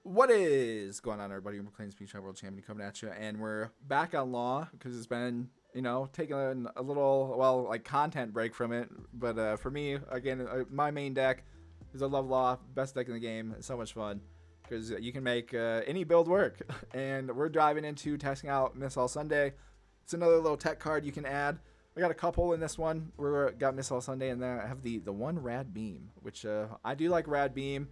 What is going on, everybody? I'm McLean's Beach World Champion coming at you, and we're back on Law because it's been, taking a little, like content break from it. But for me, again, my main deck is a Love Law, best deck in the game. It's so much fun because you can make any build work. And we're diving into testing out Miss All Sunday. It's another little tech card you can add. I got a couple in this one. We got Miss All Sunday, and then I have the one Rad Beam, which I do like Rad Beam.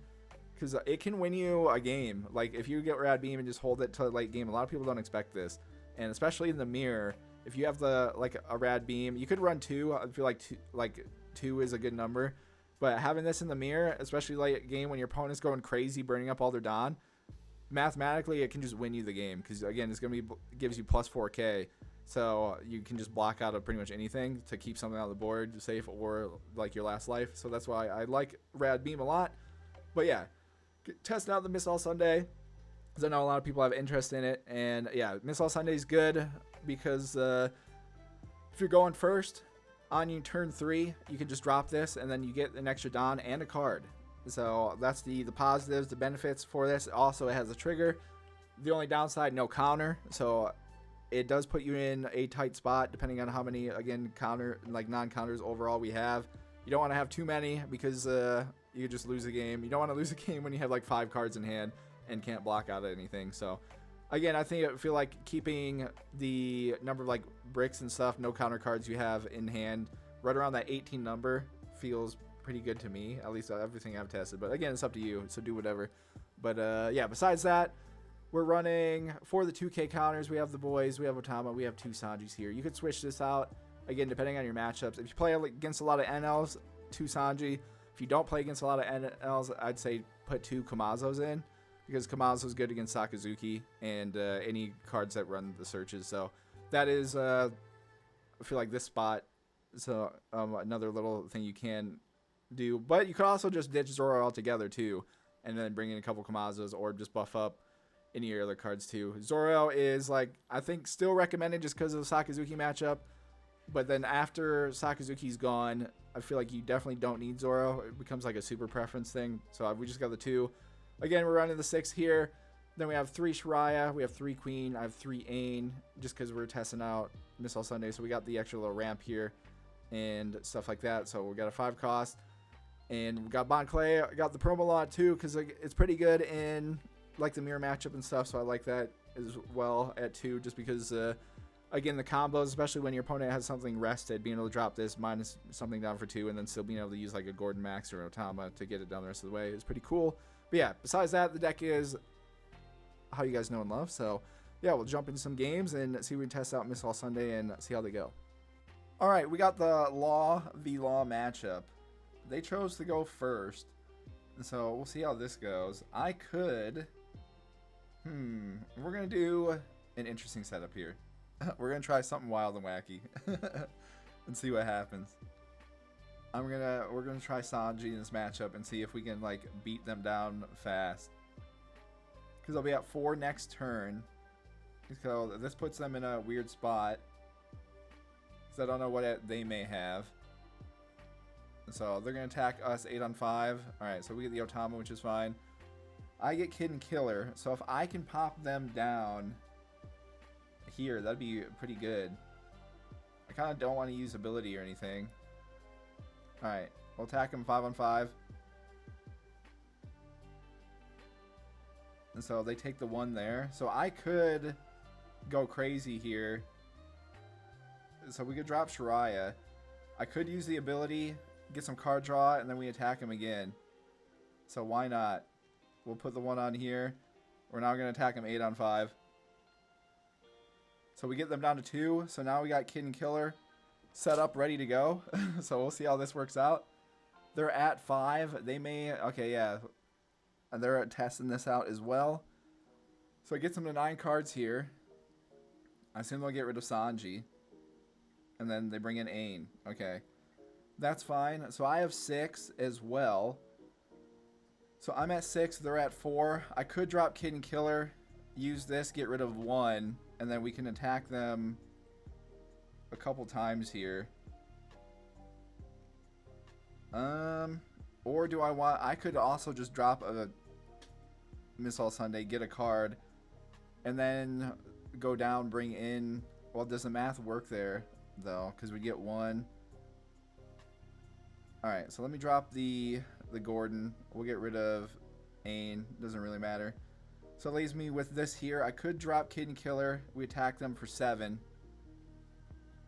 Because it can win you a game. Like, if you get Rad Beam and just hold it to late game, a lot of people don't expect this. And especially in the mirror, if you have a Rad Beam, you could run two. I feel like two is a good number. But having this in the mirror, especially late game when your opponent's going crazy, burning up all their Don, mathematically, it can just win you the game. Because, again, gives you plus 4K. So you can just block out of pretty much anything to keep something on the board safe or, like, your last life. So that's why I like Rad Beam a lot. But, yeah. Testing out the Miss All Sunday because I know a lot of people have interest in it, and yeah, Miss All Sunday is good because if you're going first on your turn 3, you can just drop this and then you get an extra Don and a card. So that's the positives, the benefits for this. Also, it has a trigger. The only downside, no counter, so it does put you in a tight spot depending on how many non-counters overall we have. You don't want to have too many because you could just lose a game. You don't want to lose a game when you have like 5 cards in hand and can't block out anything. So again, I feel like keeping the number of like bricks and stuff, no counter cards you have in hand, right around that 18 number feels pretty good to me. At least everything I've tested. But again, it's up to you. So do whatever. But yeah, besides that, we're running for the 2K counters. We have the boys. We have Otama. We have 2 Sanjis here. You could switch this out. Again, depending on your matchups. If you play against a lot of Enels, 2 Sanji. If you don't play against a lot of Enels, I'd say put 2 Kamazos in. Because Kamazo's good against Sakazuki and any cards that run the searches. So that is, I feel like this spot is another little thing you can do. But you could also just ditch Zoro altogether too. And then bring in a couple Kamazos or just buff up any of your other cards too. Zoro is I think still recommended just because of the Sakazuki matchup. But then after Sakazuki's gone, I feel like you definitely don't need Zoro. It becomes like a super preference thing. So we just got the 2. Again, we're running the 6 here. Then we have 3 Shiraya. We have 3 Queen. I have 3 Ain just because we're testing out Miss All Sunday. So we got the extra little ramp here and stuff like that. So we got a 5 cost. And we got Bon Clay. I got the promo lot too because it's pretty good in like the mirror matchup and stuff. So I like that as well at 2 just because... Again, the combos, especially when your opponent has something rested, being able to drop this minus something down for 2 and then still being able to use like a Gordon Max or Otama to get it down the rest of the way is pretty cool. But yeah, besides that, the deck is how you guys know and love. So yeah, we'll jump into some games and see if we can test out Miss All Sunday and see how they go. All right, we got the Law v Law matchup. They chose to go first. So we'll see how this goes. I could... We're going to do an interesting setup here. We're going to try something wild and wacky and see what happens. We're going to try Sanji in this matchup and see if we can beat them down fast. Because I'll be at 4 next turn. So this puts them in a weird spot. Because I don't know what they may have. So they're going to attack us 8 on 5. Alright, so we get the Otama, which is fine. I get Kid and Killer. So if I can pop them down... here, that'd be pretty good. I kind of don't want to use ability or anything. Alright, we'll attack him 5 on 5. And so they take the 1 there. So I could go crazy here. So we could drop Shiraya. I could use the ability, get some card draw, and then we attack him again. So why not? We'll put the 1 on here. We're now going to attack him 8 on 5. So we get them down to 2. So now we got Kid and Killer set up, ready to go. So we'll see how this works out. They're at 5. They may... okay, yeah. And they're testing this out as well. So it gets them to 9 cards here. I assume they'll get rid of Sanji. And then they bring in Ain. Okay. That's fine. So I have 6 as well. So I'm at 6. They're at 4. I could drop Kid and Killer. Use this, get rid of 1. And then we can attack them a couple times here. Or do I want... I could also just drop a Miss All Sunday, get a card, and then go down, bring in. Well, does the math work there though? Because we get one. All right, so let me drop the Gordon. We'll get rid of Ain. Doesn't really matter. So it leaves me with this here. I could drop Kid and Killer. We attack them for 7.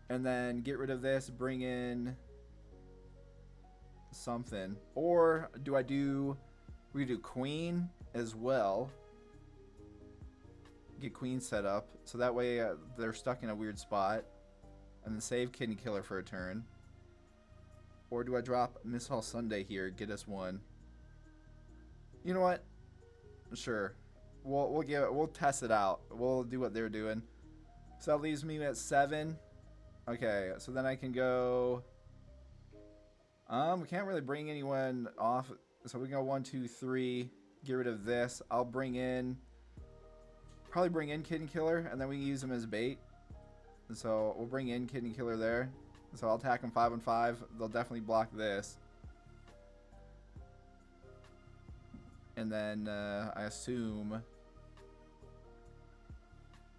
And then get rid of this. Bring in something. Or do I do... We do Queen as well. Get Queen set up. So that way they're stuck in a weird spot. And then save Kid and Killer for a turn. Or do I drop Miss All Sunday here? Get us one. You know what? Sure. We'll test it out. We'll do what they're doing. So that leaves me at 7. Okay, so then I can go. We can't really bring anyone off. So we can go 1, 2, 3. Get rid of this. I'll probably bring in Kid and Killer, and then we can use them as bait. So we'll bring in Kid and Killer there. So I'll attack them 5 on 5. They'll definitely block this. And then I assume...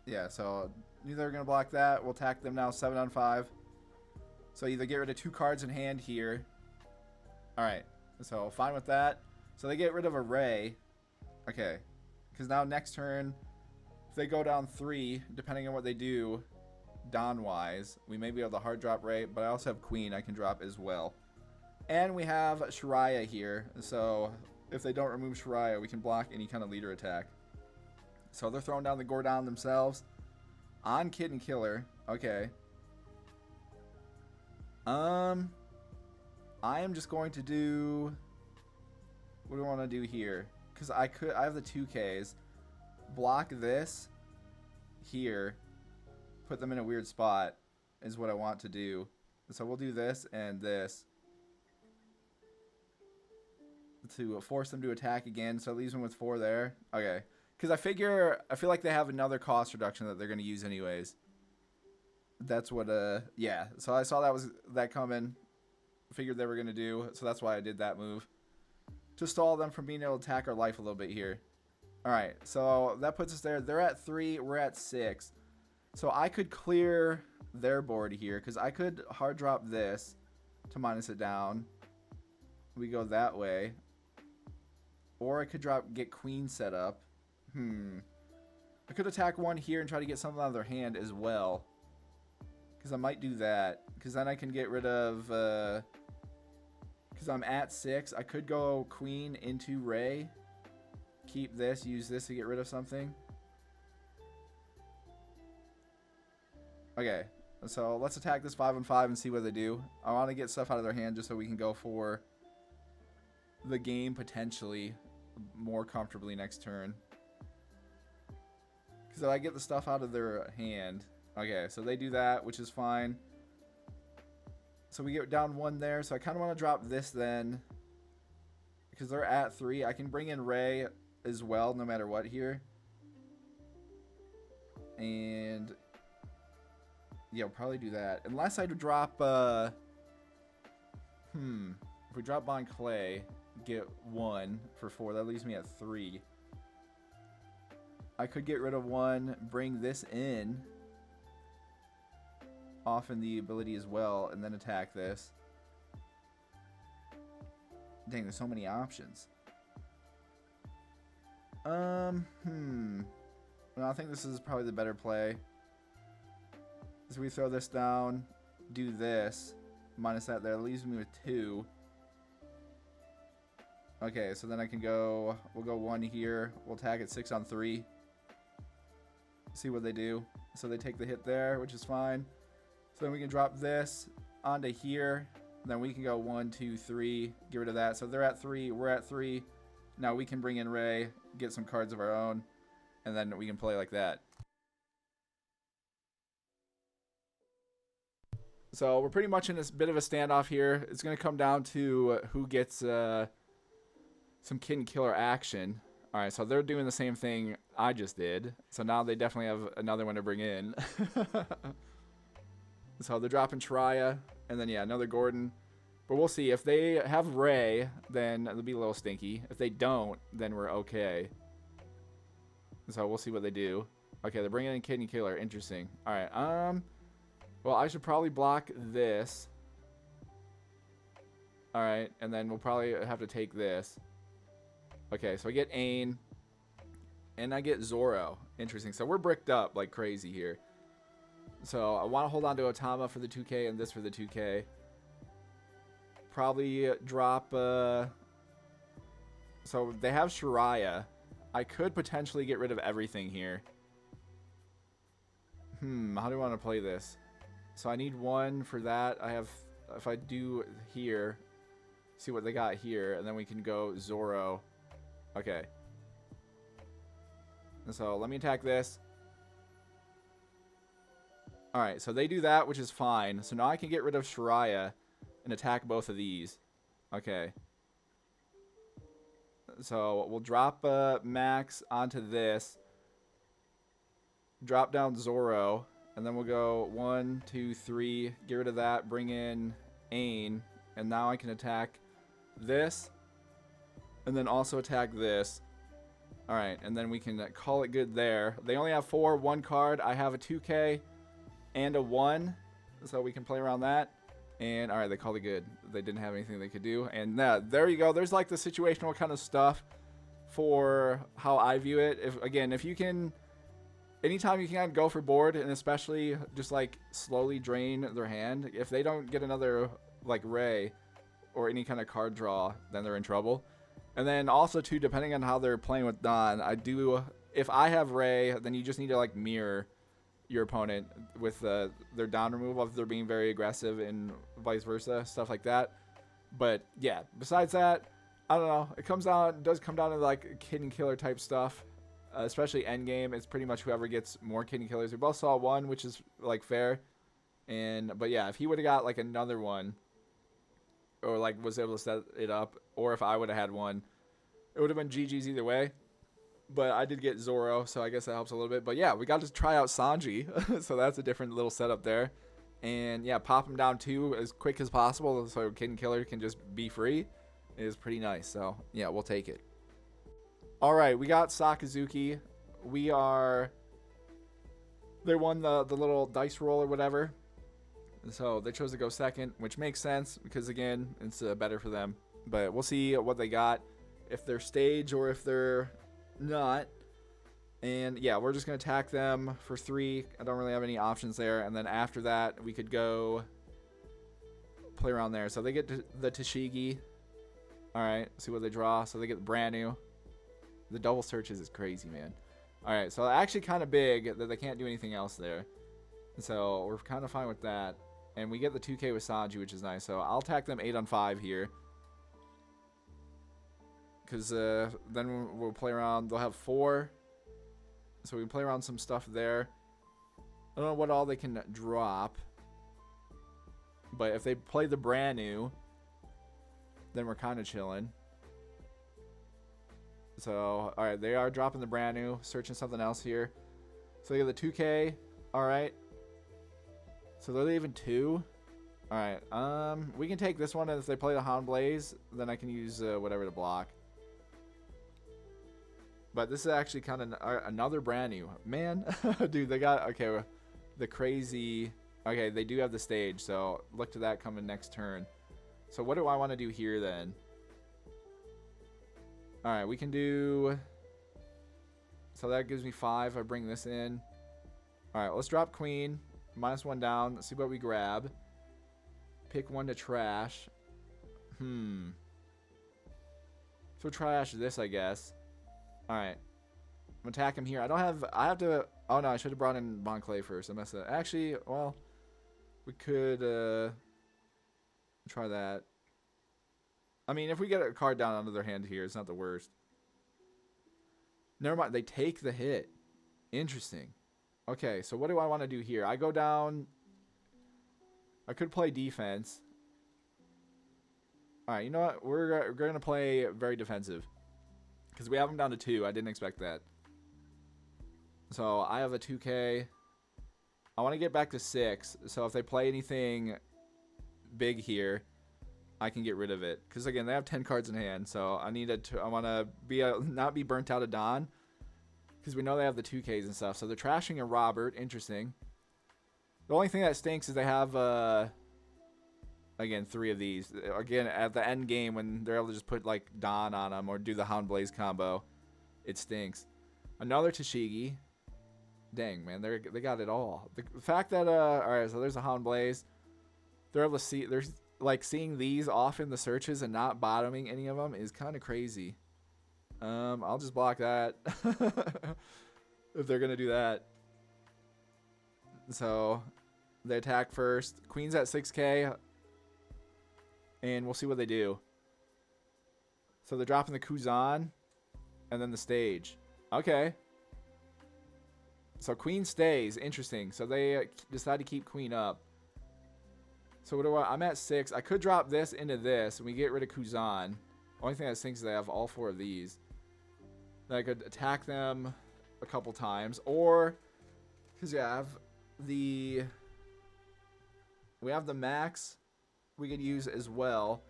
Yeah, so neither are going to block that. We'll attack them now 7 on 5. So either get rid of 2 cards in hand here. Alright, so fine with that. So they get rid of a Ray. Okay, because now next turn, if they go down 3, depending on what they do, Dawn-wise, we may be able to hard drop Ray, but I also have Queen I can drop as well. And we have Shariah here, so if they don't remove Shariah, we can block any kind of leader attack. So they're throwing down the Gordon themselves on Kid and Killer. Okay. I am just going to do... What do I want to do here? Because I have the 2Ks. Block this here. Put them in a weird spot is what I want to do. So we'll do this and this to force them to attack again. So it leaves them with 4 there. Okay. Because I feel like they have another cost reduction that they're going to use anyways. That's what, yeah. So I saw that coming. Figured they were going to do. So that's why I did that move. To stall them from being able to attack our life a little bit here. Alright, so that puts us there. They're at 3, we're at 6. So I could clear their board here. Because I could hard drop this to minus it down. We go that way. Or I could get Queen set up. I could attack 1 here and try to get something out of their hand as well. Because I might do that. Because then I can get rid of... Because I'm at 6. I could go Queen into Ray. Keep this. Use this to get rid of something. Okay. So let's attack this 5 on 5 and see what they do. I want to get stuff out of their hand just so we can go for the game potentially more comfortably next turn. So I get the stuff out of their hand. Okay, so they do that, which is fine. So we get down 1 there. So I kind of want to drop this then. Because they're at 3. I can bring in Ray as well, no matter what here. And... yeah, we'll probably do that. Unless I drop... If we drop Bond Clay, get 1 for 4. That leaves me at 3. I could get rid of 1, bring this in, off in the ability as well, and then attack this. Dang, there's so many options. Well, I think this is probably the better play. So we throw this down, do this, minus that there, leaves me with 2. Okay, so then I can go, we'll go 1 here, we'll attack at 6 on 3. See what they do. So they take the hit there, which is fine. So then we can drop this onto here. Then we can go 1, 2, 3. Get rid of that. So they're at 3. We're at 3. Now we can bring in Ray, get some cards of our own, and then we can play like that. So we're pretty much in this bit of a standoff here. It's going to come down to who gets some Kid and Killer action. Alright, so they're doing the same thing I just did. So now they definitely have another one to bring in. So they're dropping Shariah, and then, yeah, another Gordon. But we'll see. If they have Ray, then it'll be a little stinky. If they don't, then we're okay. So we'll see what they do. Okay, they're bringing in Kidney Killer. Interesting. All right. Well, I should probably block this. All right, and then we'll probably have to take this. Okay, so I get Ain, and I get Zoro. Interesting. So we're bricked up like crazy here. So I want to hold on to Otama for the 2K and this for the 2K. Probably drop... So they have Shiraya. I could potentially get rid of everything here. How do I want to play this? So I need one for that. I have... If I do here... See what they got here, and then we can go Zoro. Okay. So let me attack this. Alright, so they do that, which is fine. So now I can get rid of Shiraya and attack both of these. Okay. So we'll drop Max onto this. Drop down Zoro. And then we'll go 1, 2, 3. Get rid of that. Bring in Ain. And now I can attack this. And then also attack this. Alright, and then we can call it good there. They only have 4, 1 card. I have a 2K and a 1. So we can play around that. And alright, they called it good. They didn't have anything they could do. And there you go. There's like the situational kind of stuff for how I view it. If you can... Anytime you can go for board, and especially just like slowly drain their hand. If they don't get another like Ray or any kind of card draw, then they're in trouble. And then also too, depending on how they're playing with Don, if I have Ray, then you just need to like mirror your opponent with their Don removal if they're being very aggressive and vice versa, stuff like that. But yeah, besides that, I don't know. It does come down to like Kidney Killer type stuff, especially endgame. It's pretty much whoever gets more Kidney Killers. We both saw one, which is like fair. But yeah, if he would have got like another one, or like was able to set it up, or if I would have had one, it would have been GG's either way. But I did get Zoro, so I guess that helps a little bit. But yeah, we got to try out Sanji, so that's a different little setup there. And yeah, pop him down too as quick as possible so Kidney Killer can just be free is pretty nice. So yeah, we'll take it. All right, we got Sakazuki. They won the little dice roll or whatever. So they chose to go second, which makes sense because, again, it's better for them. But we'll see what they got, if they're stage or if they're not. And, yeah, we're just going to attack them for 3. I don't really have any options there. And then after that, we could go play around there. So they get the Tashigi. All right, see what they draw. So they get brand new. The double searches is crazy, man. All right, so actually kind of big that they can't do anything else there. So we're kind of fine with that. And we get the 2K with Sanji, which is nice. So I'll attack them 8 on 5 here. Because then we'll play around. They'll have 4. So we can play around some stuff there. I don't know what all they can drop. But if they play the brand new, then we're kind of chilling. So, alright, they are dropping the brand new. Searching something else here. So they get the 2K. Alright. So they're leaving 2. Alright, we can take this one, and if they play the Hound Blaze, then I can use whatever to block. But this is actually kind of another brand new. Man, dude, they got, okay, the crazy, okay, they do have the stage, so look to that coming next turn. So what do I want to do here then? Alright, we can do, so that gives me 5. I bring this in. Alright, let's drop Queen. -1 down. Let's see what we grab. Pick 1 to trash. So trash this, I guess. Alright. I'm gonna attack him here. I have to, oh no, I should have brought in Bon Clay first. I messed up. Actually, well, we could try that. I mean, if we get a card down onto their hand here, it's not the worst. Never mind. They take the hit. Interesting. Okay, so what do I want to do here? I go down. I could play defense. Alright, you know what? We're going to play very defensive. Because we have them down to 2. I didn't expect that. So I have a 2K. I want to get back to 6. So if they play anything big here, I can get rid of it. Because again, they have 10 cards in hand. So I want to not be burnt out of Don. because we know they have the 2Ks and stuff. So they're trashing a Robert. Interesting. The only thing that stinks is they have, again, 3 of these. Again, at the end game, when they're able to just put, like, Don on them or do the Hound Blaze combo, it stinks. Another Tashigi. Dang, man, they got it all. The fact that, alright, so there's a Hound Blaze. They're able to see, there's, like, seeing these off in the searches and not bottoming any of them is kind of crazy. I'll just block that. If they're going to do that. So, they attack first. Queen's at 6k. And we'll see what they do. So they're dropping the Kuzan. And then the stage. Okay. So Queen stays. Interesting. So they decide to keep Queen up. So what do I'm at 6. I could drop this into this. And we get rid of Kuzan. Only thing I think is they have all 4 of these. Then I could attack them a couple times. Or, because we have the max we could use as well.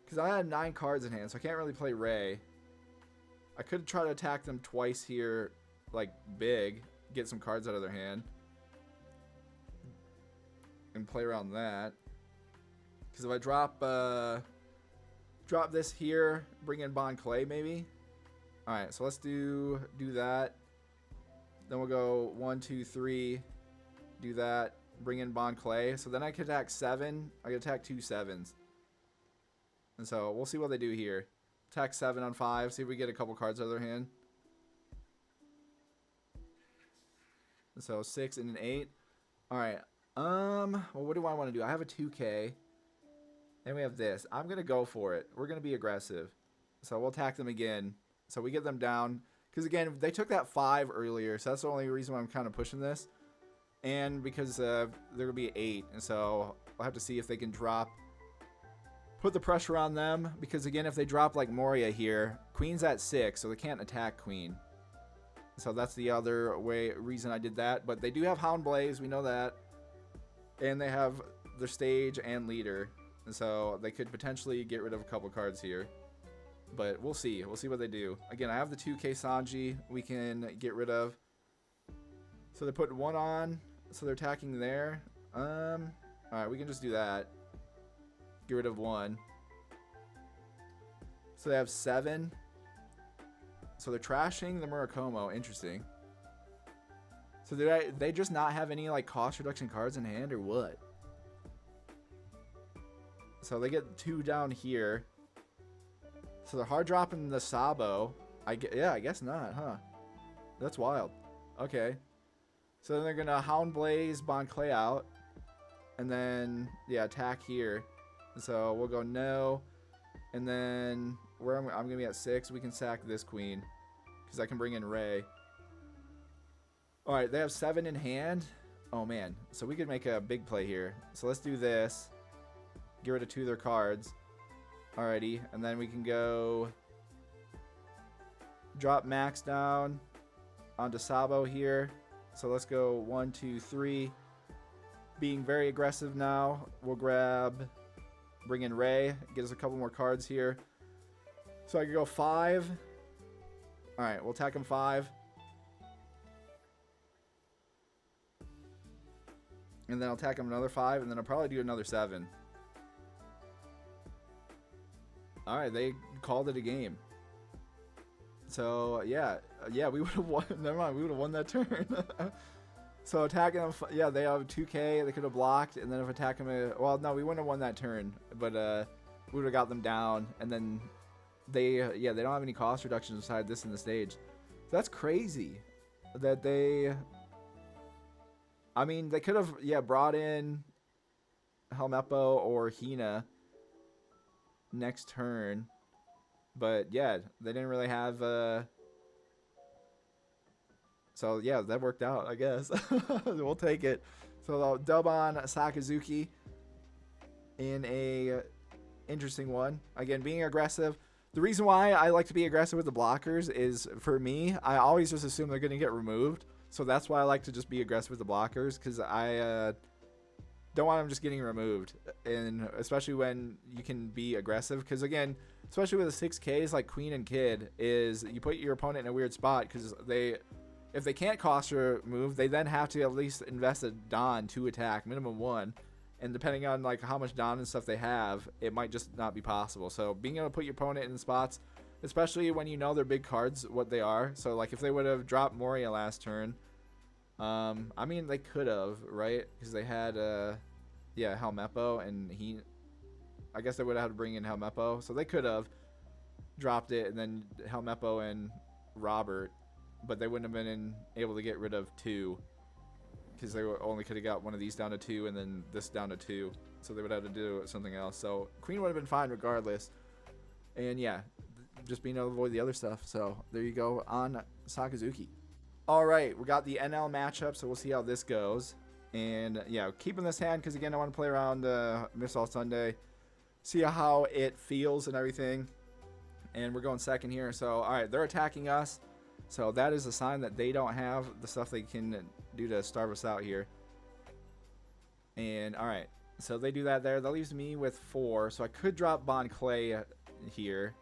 Because I had 9 cards in hand, so I can't really play Ray. I could try to attack them twice here, like big, get some cards out of their hand. And play around that. Because if I drop this here, bring in Bon Clay maybe. Alright, so let's do that. Then we'll go 1, 2, 3. Do that. Bring in Bon Clay. So then I can attack 7. I can attack 2 7s. And so we'll see what they do here. Attack 7 on 5. See if we get a couple cards out of their hand. So 6 and an 8. Alright. Well, what do I want to do? I have a 2K. And we have this. I'm going to go for it. We're going to be aggressive. So we'll attack them again. So we get them down. Because, again, they took that 5 earlier. So that's the only reason why I'm kind of pushing this. And because they're going to be 8. And so I'll have to see if they can drop. Put the pressure on them. Because, again, if they drop like Moria here, Queen's at 6. So they can't attack Queen. So that's the other reason I did that. But they do have Hound Blaze. We know that. And they have their stage and leader. And so they could potentially get rid of a couple cards here. But we'll see. We'll see what they do. Again, I have the 2K Sanji we can get rid of. So they're putting 1 on. So they're attacking there. Alright, we can just do that. Get rid of 1. So they have 7. So they're trashing the Murakumo. Interesting. So did they just not have any like cost reduction cards in hand or what? So they get 2 down here. So they're hard dropping the Sabo. Yeah, I guess not, huh? That's wild. Okay. So then they're gonna Hound Blaze Bon Clay out. And then yeah, attack here. So we'll go no. And then where I'm gonna be at 6, we can sack this queen. Because I can bring in Ray. Alright, they have 7 in hand. Oh man. So we could make a big play here. So let's do this. Get rid of 2 of their cards. Alrighty. And then we can go drop Max down onto Sabo here. So let's go 1, 2, 3. Being very aggressive now. We'll bring in Ray. Get us a couple more cards here. So I could go 5. Alright, we'll attack him 5. And then I'll attack him another 5. And then I'll probably do another 7. Alright, they called it a game. So, yeah, we would have won. Never mind, we would have won that turn. So, attacking them, yeah, they have 2K. They could have blocked. And then if attacking them, well, no, we wouldn't have won that turn. But we would have got them down. And then they don't have any cost reductions beside this in the stage. So that's crazy. That they, I mean, they could have, brought in Helmeppo or Hina next turn, but yeah, they didn't really have so yeah, that worked out, I guess. We'll take it. So I'll dub on Sakazuki in a interesting one. Again, being aggressive. The reason why I like to be aggressive with the blockers is, for me, I always just assume they're going to get removed. So that's why I like to just be aggressive with the blockers, because I don't want them just getting removed, and especially when you can be aggressive. Because again, especially with the 6Ks like Queen and Kid, is you put your opponent in a weird spot because If they can't cost remove, they then have to at least invest a Don to attack, minimum 1. And depending on like how much Don and stuff they have, it might just not be possible. So being able to put your opponent in spots, especially when you know their big cards, what they are. So like if they would have dropped Moria last turn, I mean they could have, right? Because they had yeah, Helmeppo, and I guess they would have had to bring in Helmeppo. So they could have dropped it and then Helmeppo and Robert, but they wouldn't have been able to get rid of 2. Because they only could have got one of these down to 2 and then this down to 2. So they would have to do something else. So Queen would have been fine regardless. And yeah, just being able to avoid the other stuff. So there you go on Sakazuki. Alright, we got the NL matchup, so we'll see how this goes. And yeah, keeping this hand because again I want to play around Missile Sunday. See how it feels and everything. And we're going second here. So alright, they're attacking us. So that is a sign that they don't have the stuff they can do to starve us out here. And alright, so they do that there. That leaves me with 4. So I could drop Bon Clay here.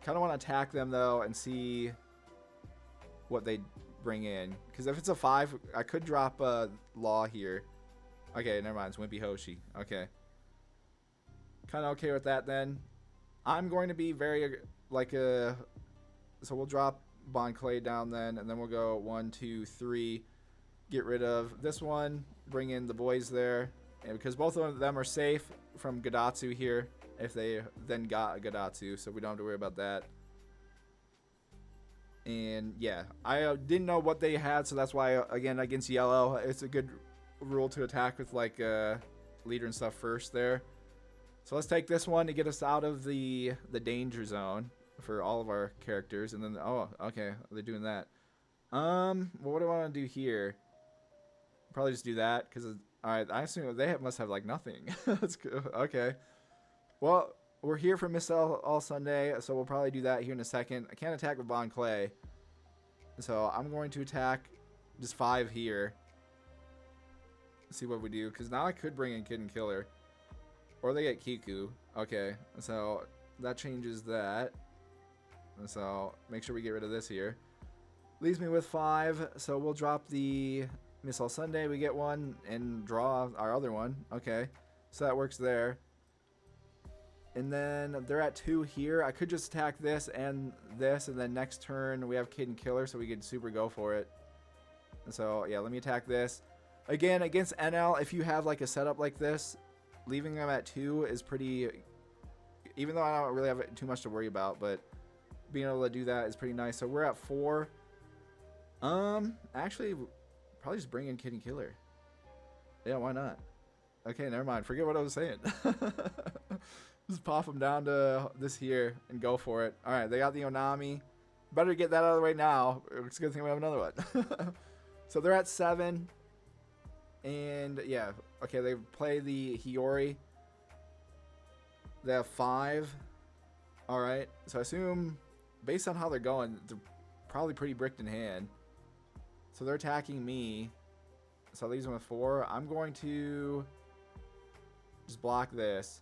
Kind of want to attack them though and see what they bring in. Because if it's a 5, I could drop Law here. Okay, never mind. It's Wimpy Hoshi. Okay. Kind of okay with that then. I'm going to be very like a... So we'll drop Bon Clay down then, and then we'll go 1, 2, 3. Get rid of this one. Bring in the boys there. And because both of them are safe from Gadatsu here. If they then got a Gadatsu, so we don't have to worry about that. And yeah, I didn't know what they had, so that's why, again, against yellow, it's a good rule to attack with like leader and stuff first there. So let's take this one to get us out of the danger zone for all of our characters. And then, oh, okay, they're doing that. Well, what do I want to do here? Probably just do that, because, alright, I assume they must have like nothing. That's cool. Okay. Well, we're here for Miss all Sunday, so we'll probably do that here in a second. I can't attack with Bon Clay, so I'm going to attack just 5 here. See what we do, because now I could bring in Kid and Killer, or they get Kiku. Okay, so that changes that. So make sure we get rid of this here. Leaves me with 5, so we'll drop the Miss All Sunday. We get 1 and draw our other one. Okay, so that works there. And then they're at 2 here. I could just attack this, and then next turn we have Kid and Killer, so we could super go for it. And so, yeah, let me attack this. Again, against Enel, if you have like a setup like this, leaving them at 2 is pretty... Even though I don't really have too much to worry about, but being able to do that is pretty nice. So we're at 4. Actually, probably just bring in Kid and Killer. Yeah, why not? Okay, never mind. Forget what I was saying. Just pop them down to this here and go for it. Alright, they got the Onami. Better get that out of the way now. It's a good thing we have another one. So they're at 7. And yeah, okay, they play the Hiyori. They have 5. Alright, so I assume, based on how they're going, they're probably pretty bricked in hand. So they're attacking me. So that leaves them with 4. I'm going to just block this.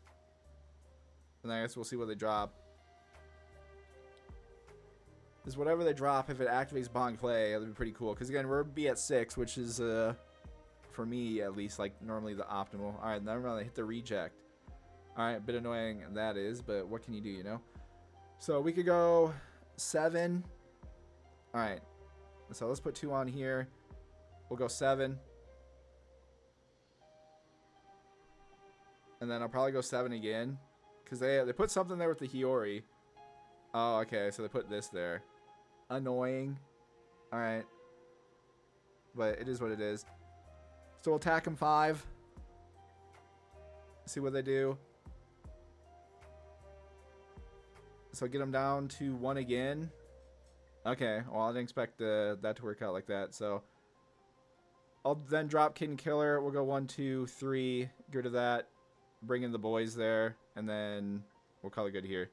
And I guess we'll see what they drop. Because whatever they drop, if it activates Bon Clay, it'll be pretty cool. Because again, we're be at 6, which is, for me at least, like normally the optimal. Alright, now they hit the reject. Alright, a bit annoying that is, but what can you do, you know? So we could go 7. Alright, so let's put 2 on here. We'll go 7. And then I'll probably go 7 again. Because they put something there with the Hiyori. Oh, okay, so they put this there. Annoying. Alright. But it is what it is. So we'll attack them 5. See what they do. So get them down to 1 again. Okay, well I didn't expect that to work out like that. So I'll then drop Kid and Killer. We'll go 1, 2, 3. Get rid of that. Bring in the boys there. And then we'll call it good here.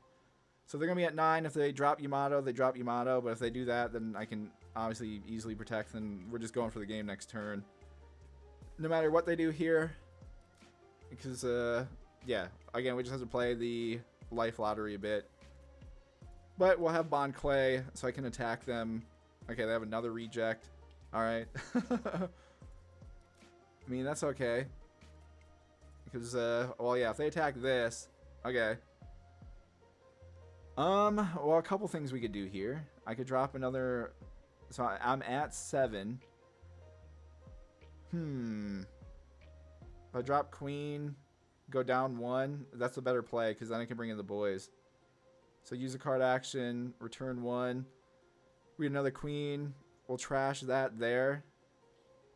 So they're going to be at 9. If they drop Yamato, they drop Yamato. But if they do that, then I can obviously easily protect them. We're just going for the game next turn. No matter what they do here. Because, yeah. Again, we just have to play the life lottery a bit. But we'll have Bon Clay, so I can attack them Okay, they have another reject. Alright. I mean, that's okay. Because, well, yeah, if they attack this... Okay. Well, a couple things we could do here. I could drop another... So, I'm at 7. If I drop queen, go down 1, that's a better play, because then I can bring in the boys. So, use a card action, return 1. We get another queen. We'll trash that there.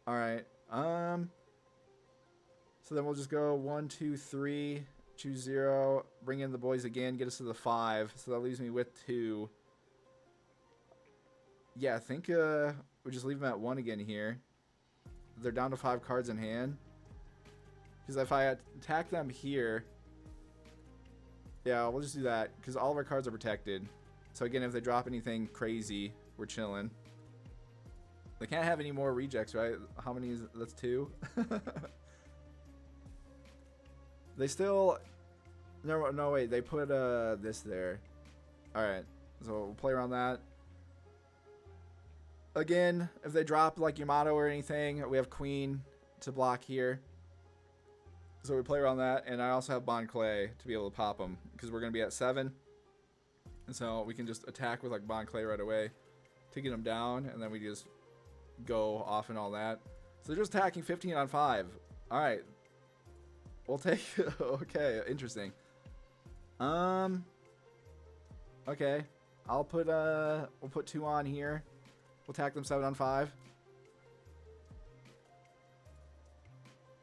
Alright. So then we'll just go 1, 2, 3, choose 0, bring in the boys again, get us to the 5. So that leaves me with 2. Yeah, I think we just leave them at 1 again here. They're down to 5 cards in hand. Because if I attack them here, yeah, we'll just do that because all of our cards are protected. So again, if they drop anything crazy, we're chilling. They can't have any more rejects, right? How many is that's 2? They still... No, wait. They put this there. Alright. So we'll play around that. Again, if they drop like Yamato or anything, we have Queen to block here. So we play around that. And I also have Bon Clay to be able to pop them. Because we're going to be at 7. And so we can just attack with like Bon Clay right away to get them down. And then we just go off and all that. So they're just attacking 15 on 5. Alright. We'll take... Okay, interesting. Okay. I'll put, we'll put 2 on here. We'll attack them 7 on 5.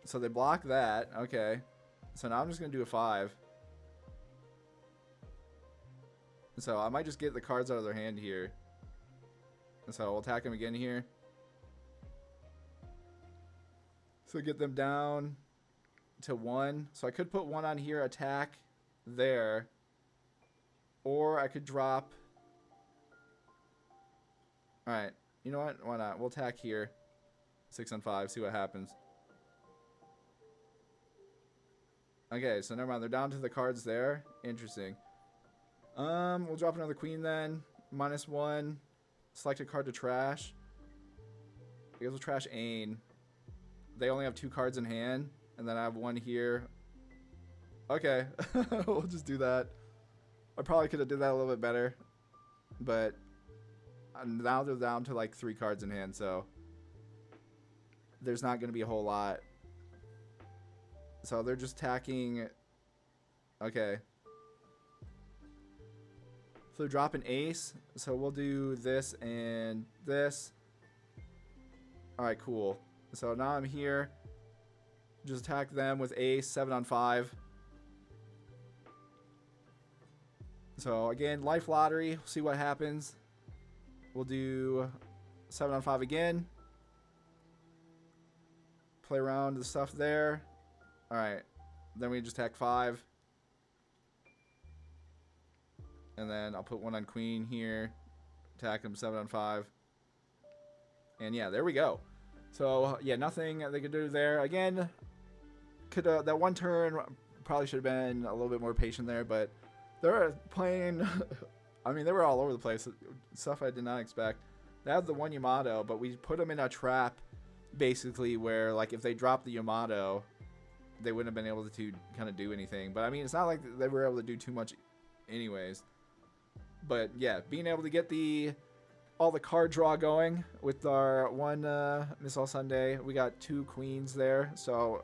So they block that. Okay. So now I'm just going to do a 5. So I might just get the cards out of their hand here. So we'll attack them again here. So get them down to 1. So I could put 1 on here, attack there. Or I could drop... Alright. You know what? Why not? We'll attack here. 6 on 5. See what happens. Okay, so never mind. They're down to the cards there. Interesting. We'll drop another queen then. -1. Select a card to trash. I guess we'll trash Ain. They only have 2 cards in hand. And then I have 1 here. Okay. We'll just do that. I probably could have did that a little bit better. But now they're down to like 3 cards in hand. So there's not going to be a whole lot. So they're just attacking. Okay. So they're dropping ace. So we'll do this and this. Alright, cool. So now I'm here. Just attack them with ace. 7 on 5. So again, life lottery. See what happens. We'll do 7 on 5 again. Play around the stuff there. Alright. Then we just attack 5. And then I'll put 1 on queen here. Attack them 7 on 5. And yeah, there we go. So yeah, nothing they could do there. Again, could that one turn probably should have been a little bit more patient there, but they're playing... I mean, they were all over the place. Stuff I did not expect. They have the 1 Yamato, but we put them in a trap, basically, where like if they dropped the Yamato, they wouldn't have been able to kind of do anything. But I mean, it's not like they were able to do too much anyways. But yeah, being able to get all the card draw going with our 1 Miss All Sunday. We got 2 queens there. So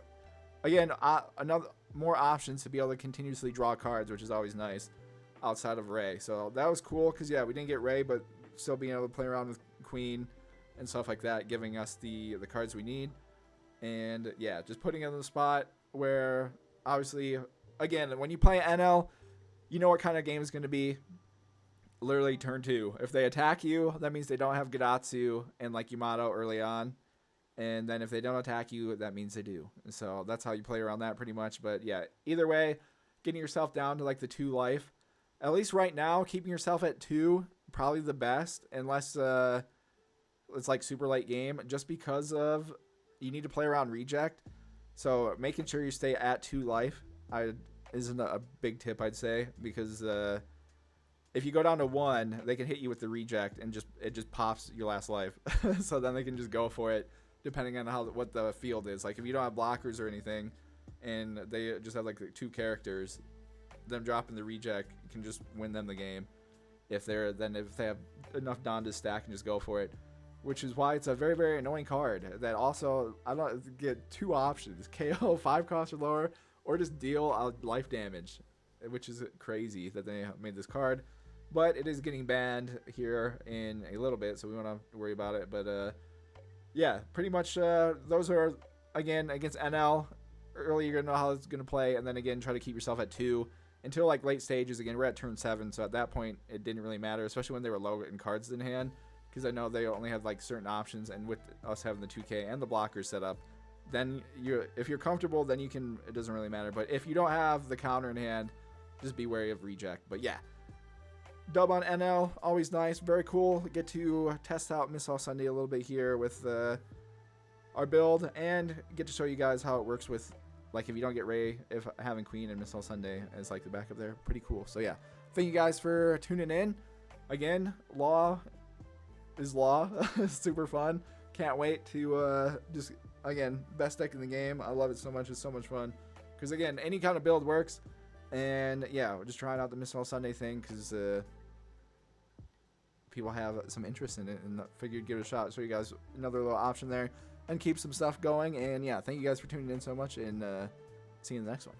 again, another more options to be able to continuously draw cards, which is always nice outside of Ray. So that was cool because yeah, we didn't get Ray, but still being able to play around with queen and stuff like that, giving us the cards we need. And yeah, just putting it in the spot where obviously, again, when you play Enel, you know what kind of game it's going to be. Literally turn 2. If they attack you, that means they don't have Gadatsu and like Yamato early on. And then if they don't attack you, that means they do. So that's how you play around that pretty much. But yeah, either way, getting yourself down to like the 2 life. At least right now, keeping yourself at 2, probably the best. Unless it's like super late game. Just because of you need to play around reject. So making sure you stay at 2 life isn't a big tip, I'd say. Because if you go down to 1, they can hit you with the reject and it just pops your last life. So then they can just go for it depending on what the field is. Like if you don't have blockers or anything and they just have like 2 characters, them dropping the reject can just win them the game. If they have enough Don to stack and just go for it. Which is why it's a very, very annoying card that also I don't get 2 options: KO 5 cost or lower, or just deal life damage, which is crazy that they made this card. But it is getting banned here in a little bit, so we won't have to worry about it. But yeah, pretty much those are, again, against NL. Early, you're going to know how it's going to play, and then again, try to keep yourself at 2 until like late stages. Again, we're at turn 7, so at that point, it didn't really matter, especially when they were low in cards in hand, because I know they only have like certain options, and with us having the 2K and the blockers set up, then if you're comfortable, then you can, it doesn't really matter. But if you don't have the counter in hand, just be wary of reject. But yeah, dub on NL, always nice, very cool. Get to test out Missile Sunday a little bit here with our build, and get to show you guys how it works with, like, if you don't get Ray, if having Queen and Missile Sunday as like the backup there, pretty cool. So yeah, thank you guys for tuning in. Again, Law is Law. Super fun. Can't wait to just, again, best deck in the game. I love it so much. It's so much fun because, again, any kind of build works. And yeah, we're just trying out the Missile Sunday thing because people have some interest in it, and figured give it a shot. Show you guys another little option there and keep some stuff going. And yeah, thank you guys for tuning in so much, and see you in the next one.